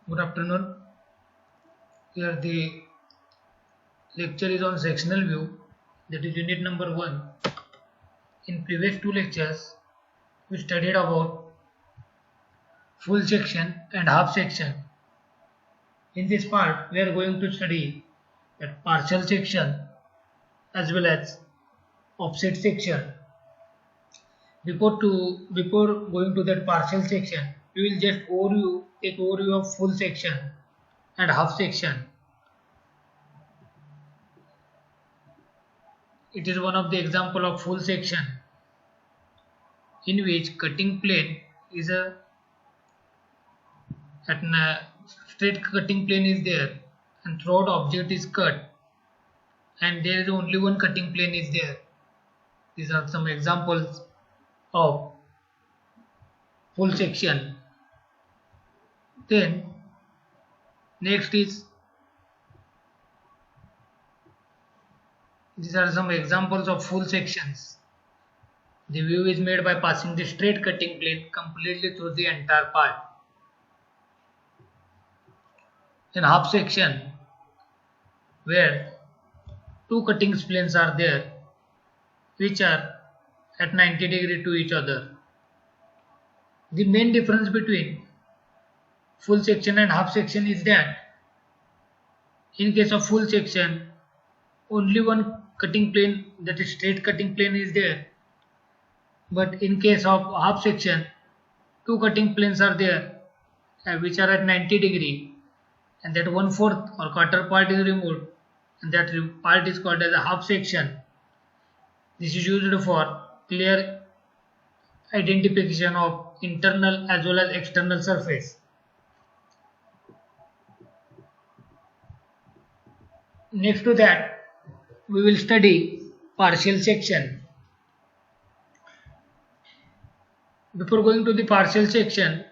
Good afternoon. Here the lecture is on sectional view, that is unit number 1. In previous two lectures, we studied about full section and half section. In this part, we are going to study that partial section as well as offset section. Before going to that partial section, we will just take overview of full section and half section. It is one of the example of full section in which cutting plane is straight cutting plane is there and throughout object is cut and there is only one cutting plane is there. These are some examples of full section. Then next is these are some examples of full sections. The view is made by passing the straight cutting plane completely through the entire part. In half section, where two cutting planes are there which are at 90 degree to each other. The main difference between full section and half section is that in case of full section only one cutting plane, that is straight cutting plane, is there, but in case of half section two cutting planes are there which are at 90 degree and that 1/4 or quarter part is removed and that part is called as a half section. This is used for clear identification of internal as well as external surface. Next to that, we will study partial section. Before going to the partial section,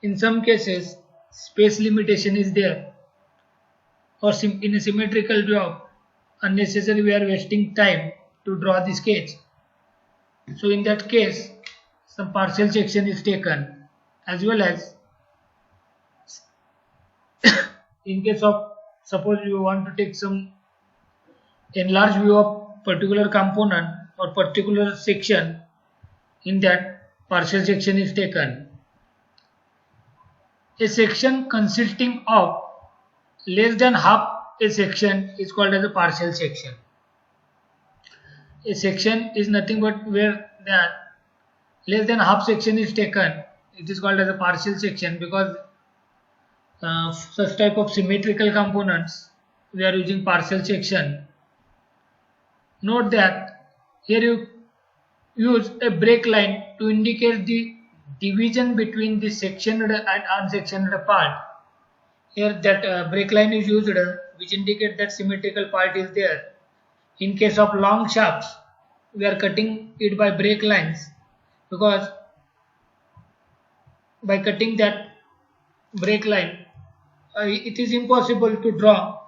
in some cases space limitation is there, or in a symmetrical job unnecessary we are wasting time to draw the sketch. So in that case some partial section is taken, as well as in case of suppose you want to take some enlarged view of particular component or particular section, in that partial section is taken. A section consisting of less than half a section is called as a partial section. A section is nothing but where that less than half section is taken, it is called as a partial section, because such type of symmetrical components we are using partial section. Note that here you use a break line to indicate the division between the sectioned and unsectioned part. Here that break line is used which indicate that symmetrical part is there. In case of long shafts, we are cutting it by break lines, because by cutting that break line it is impossible to draw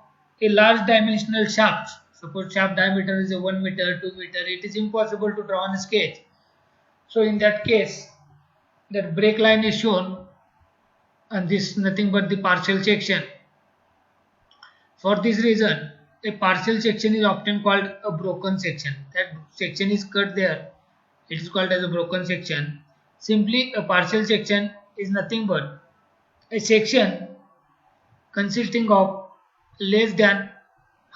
a large dimensional shaft. Suppose shaft diameter is a 1 meter, 2 meter, it is impossible to draw on a sketch. So in that case that break line is shown, and this is nothing but the partial section. For this reason a partial section is often called a broken section. That section is cut there, it is called as a broken section. Simply a partial section is nothing but a section consisting of less than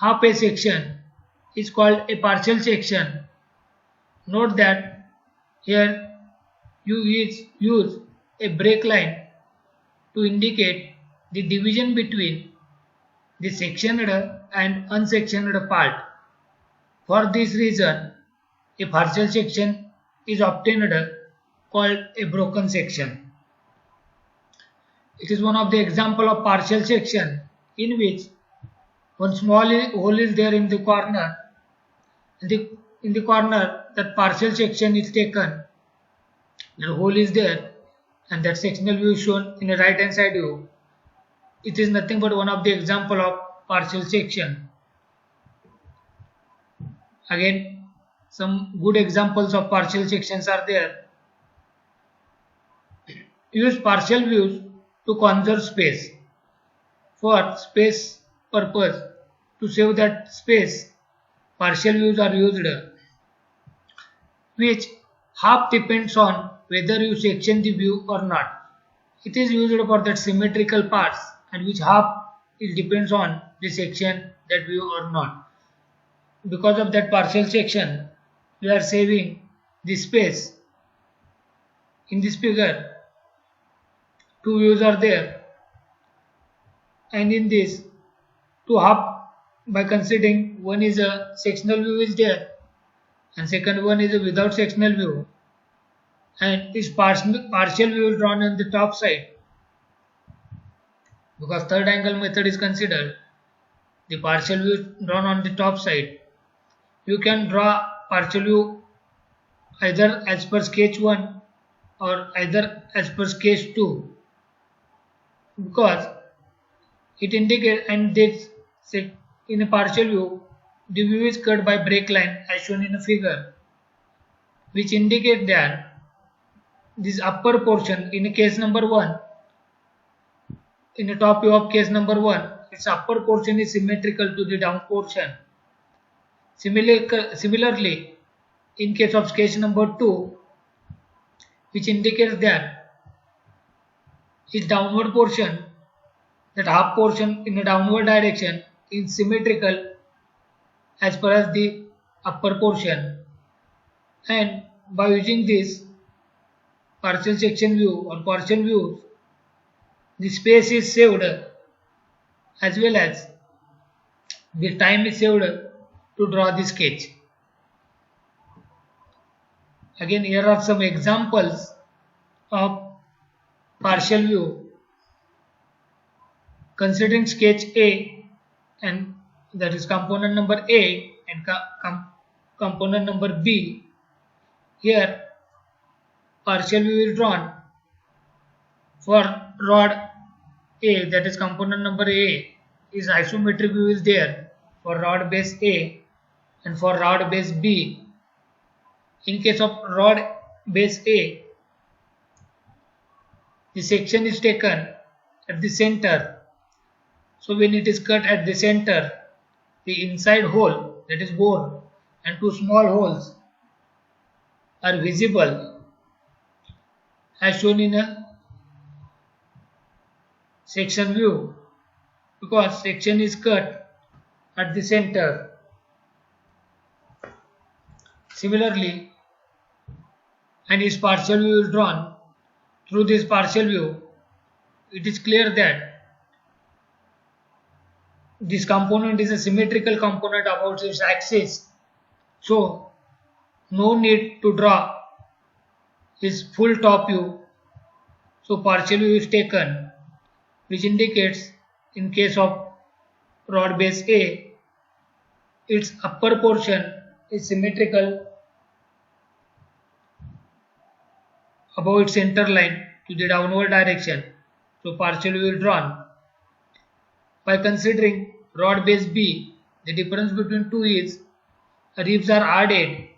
half a section is called a partial section. Note that here you use a break line to indicate the division between the sectioned and unsectioned part. For this reason a partial section is obtained called a broken section. It is one of the example of partial section in which one small hole is there in the corner. In the corner that partial section is taken, the hole is there and that sectional view is shown in a right hand side view. It is nothing but one of the example of partial section. Again, some good examples of partial sections are there. Use partial views to conserve space. For space purpose, to save that space, partial views are used, which half depends on whether you section the view or not. It is used for that symmetrical parts, and which half it depends on the section that view or not. Because of that partial section, we are saving the space. In this figure, two views are there, and in this, two half, by considering one is a sectional view is there, and second one is a without sectional view, and this partial view is drawn on the top side. Because third angle method is considered, the partial view is drawn on the top side. You can draw partial view either as per sketch 1 or either as per sketch 2, because it indicates, and this in a partial view the view is cut by break line as shown in a figure, which indicate that this upper portion in case number 1, in the top view of case number 1, its upper portion is symmetrical to the down portion. Similarly, in case of sketch number 2, which indicates that its downward portion, that half portion in the downward direction, is symmetrical as far as the upper portion. And by using this partial section view or partial views, the space is saved as well as the time is saved to draw the sketch. Again, here are some examples of partial view. Considering sketch A, and that is component number A and component number B, here partial view is drawn for rod A, that is component number A, is isometric view is there for rod base A and for rod base B. In case of rod base A, the section is taken at the center. So when it is cut at the center, the inside hole, that is bore, and two small holes are visible as shown in a section view, because section is cut at the center. Similarly, and its partial view is drawn. Through this partial view, it is clear that this component is a symmetrical component about its axis, so no need to draw its full top view. So partial view is taken, which indicates in case of rod base A, its upper portion is symmetrical above its center line to the downward direction. So partial view is drawn. By considering rod base B, the difference between two is ribs are added.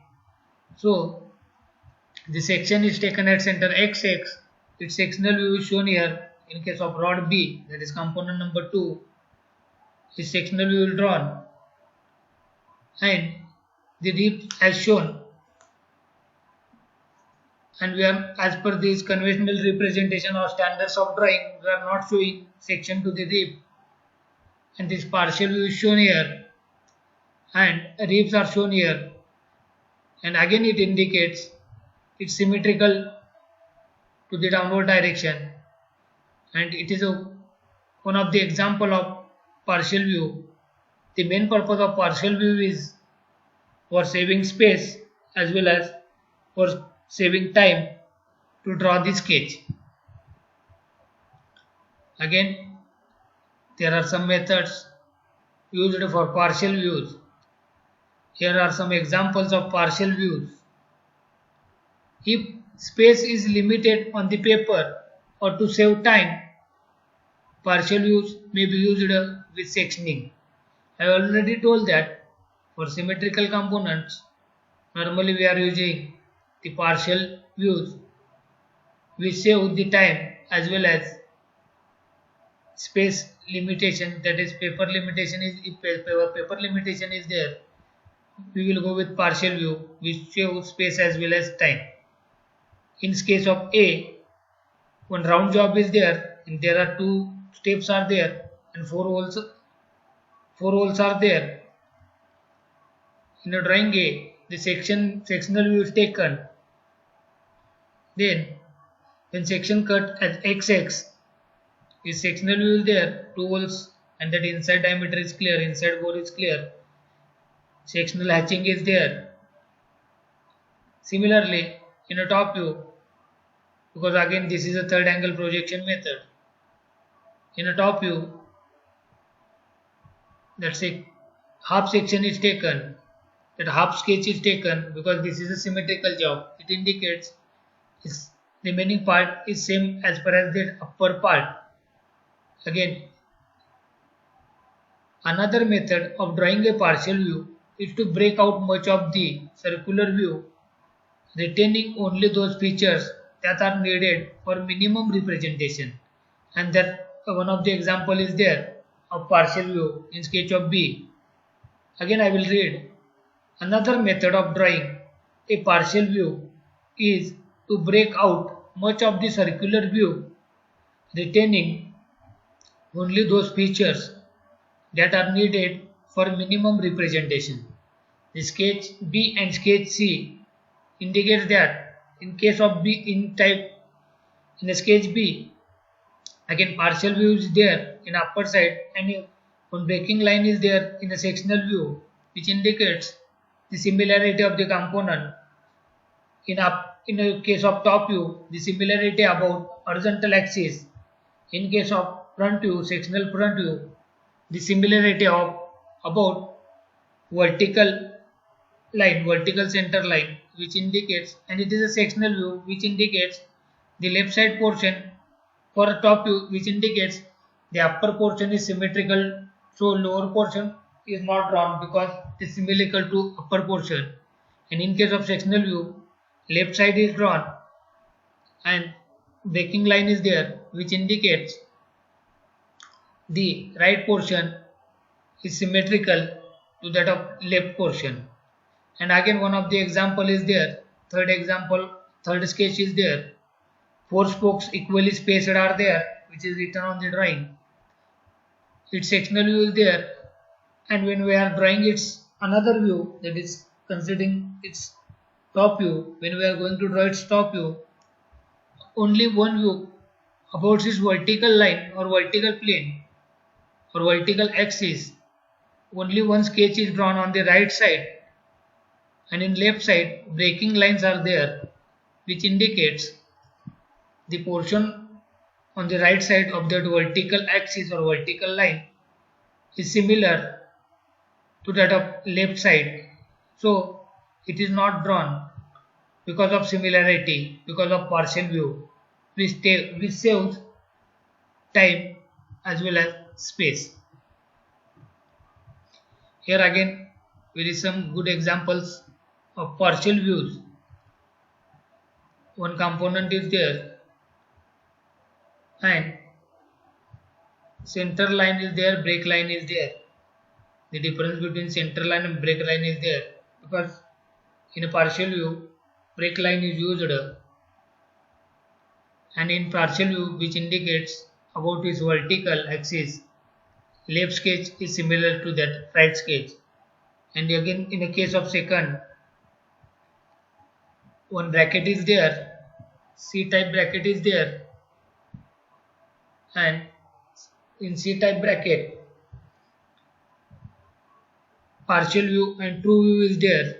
So the section is taken at center XX. Its sectional view is shown here. In case of rod B, that is component number 2, its sectional view is drawn, and the ribs as shown. And we are, as per this conventional representation or standards of drawing, we are not showing section to the rib, and this partial view is shown here and ribs are shown here, and again it indicates it's symmetrical to the downward direction, and it is one of the example of partial view. The main purpose of partial view is for saving space as well as for saving time to draw the sketch. Again, there are some methods used for partial views. Here are some examples of partial views. If space is limited on the paper or to save time, partial views may be used with sectioning. I already told that for symmetrical components, normally we are using the partial views. We save the time as well as space limitation, that is paper limitation, is if paper limitation is there, we will go with partial view which shows space as well as time. In case of A, one round job is there and there are two steps are there and four holes are there. In a drawing A, the sectional view is taken. Then when section cut at XX, is sectional view is there, two holes, and that inside diameter is clear, inside bore is clear. Sectional hatching is there. Similarly, in a top view, because again this is a third angle projection method, in a top view, that's a half section is taken, that half sketch is taken because this is a symmetrical job. It indicates its remaining part is same as far as the upper part. Again, another method of drawing a partial view is to break out much of the circular view, retaining only those features that are needed for minimum representation. And that one of the example is there of partial view in sketch of B. Again, I will read. Another method of drawing a partial view is to break out much of the circular view, retaining only those features that are needed for minimum representation. The sketch B and sketch C indicates that in case of B in a sketch B, again partial view is there in upper side and one breaking line is there in a sectional view which indicates the similarity of the component. In a case of top view, the similarity about horizontal axis. In case of front view, sectional front view, the similarity of about vertical line, vertical center line, which indicates, and it is a sectional view which indicates the left side portion for a top view, which indicates the upper portion is symmetrical, so lower portion is not drawn because it is symmetrical to upper portion. And in case of sectional view, left side is drawn and breaking line is there which indicates the right portion is symmetrical to that of left portion. And again one of the example is there, third sketch is there. Four spokes equally spaced are there which is written on the drawing. Its sectional view is there, and when we are drawing its another view, that is considering its top view, when we are going to draw its top view, only one view about its vertical line or vertical plane or vertical axis, only one sketch is drawn on the right side, and in left side breaking lines are there which indicates the portion on the right side of that vertical axis or vertical line is similar to that of left side, so it is not drawn because of similarity, because of partial view, which saves time as well as space. Here again there is some good examples of partial views. One component is there and center line is there, break line is there. The difference between center line and break line is there because in a partial view break line is used, and in partial view which indicates about its vertical axis, left sketch is similar to that right sketch. And again in a case of second, one bracket is there, C-type bracket is there, and in C-type bracket partial view and true view is there.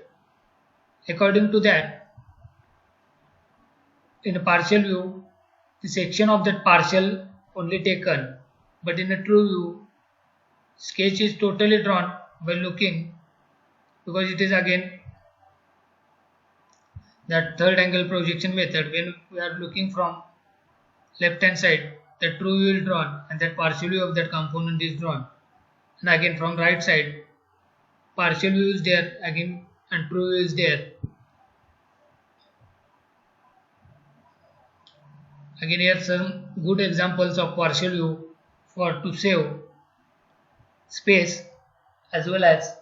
According to that, in a partial view the section of that partial only taken, but in a true view sketch is totally drawn by looking, because it is again that third angle projection method. When we are looking from left hand side, the true view is drawn and that partial view of that component is drawn, and again from right side partial view is there again and true view is there. Again here some good examples of partial view or to save space as well as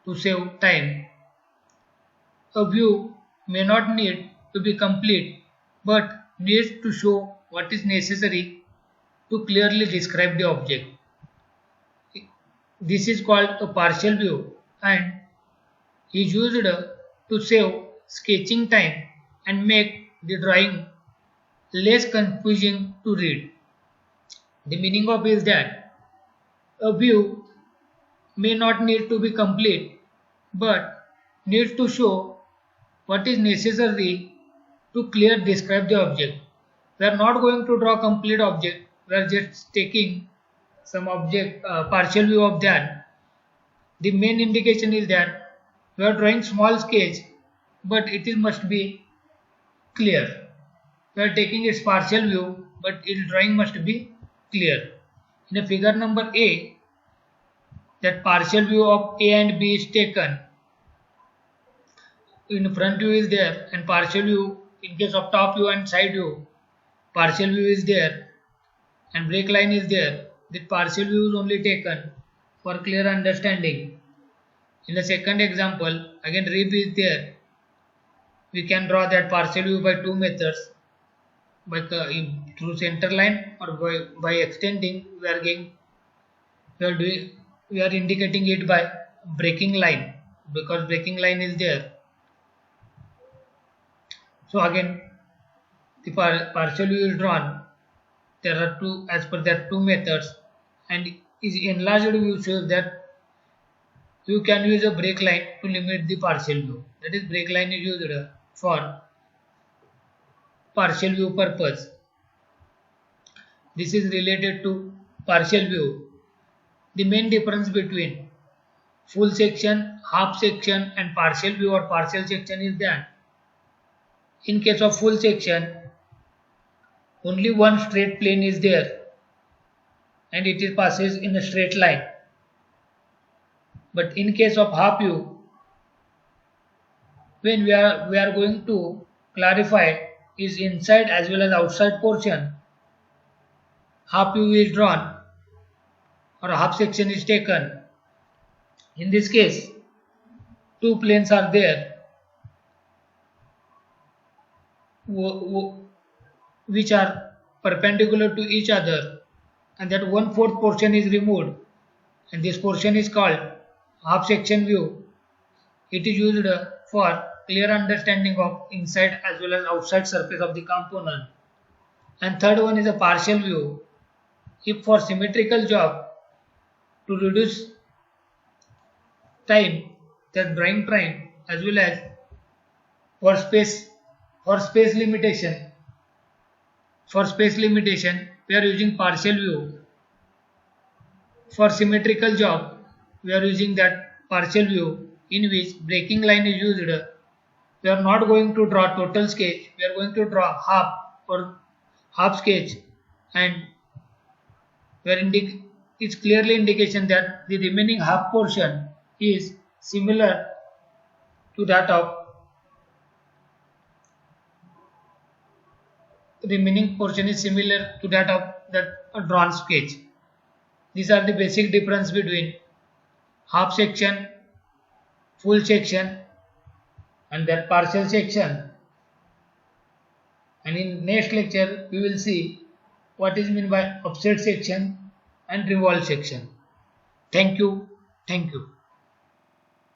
to save time. A view may not need to be complete but needs to show what is necessary to clearly describe the object. This is called a partial view and is used to save sketching time and make the drawing less confusing to read. The meaning of is that a view may not need to be complete but needs to show what is necessary to clear describe the object. We are not going to draw complete object, we are just taking some object partial view of that. The main indication is that we are drawing small sketch but it is must be clear. We are taking its partial view but its drawing must be clear. In a figure number A, that partial view of A and B is taken. In front view is there and partial view in case of top view and side view. Partial view is there and break line is there. The partial view is only taken for clear understanding. In the second example, again rib is there. We can draw that partial view by two methods, by through center line or by extending. We are indicating it by breaking line because breaking line is there. So again, the partial view is drawn. There are two, as per that two methods, and is enlarged view shows that you can use a break line to limit the partial view. That is, break line is used for partial view purpose. This is related to partial view. The main difference between full section, half section and partial view or partial section is that in case of full section, only one straight plane is there and it passes in a straight line. But in case of half view, when we are going to clarify is inside as well as outside portion, half view is drawn or half section is taken. In this case, two planes are there which are perpendicular to each other, and that 1/4 portion is removed, and this portion is called half section view. It is used for clear understanding of inside as well as outside surface of the component. And third one is a partial view. If for symmetrical job, to reduce time, that drawing time as well as for space limitation. For space limitation, we are using partial view. For symmetrical job, we are using that partial view in which breaking line is used. We are not going to draw total sketch, we are going to draw half or half sketch, and it's clearly indication that the remaining half portion is similar to that of that drawn sketch. These are the basic difference between half section, full section and that partial section. And in next lecture we will see what is meant by offset section and revolve section. Thank you.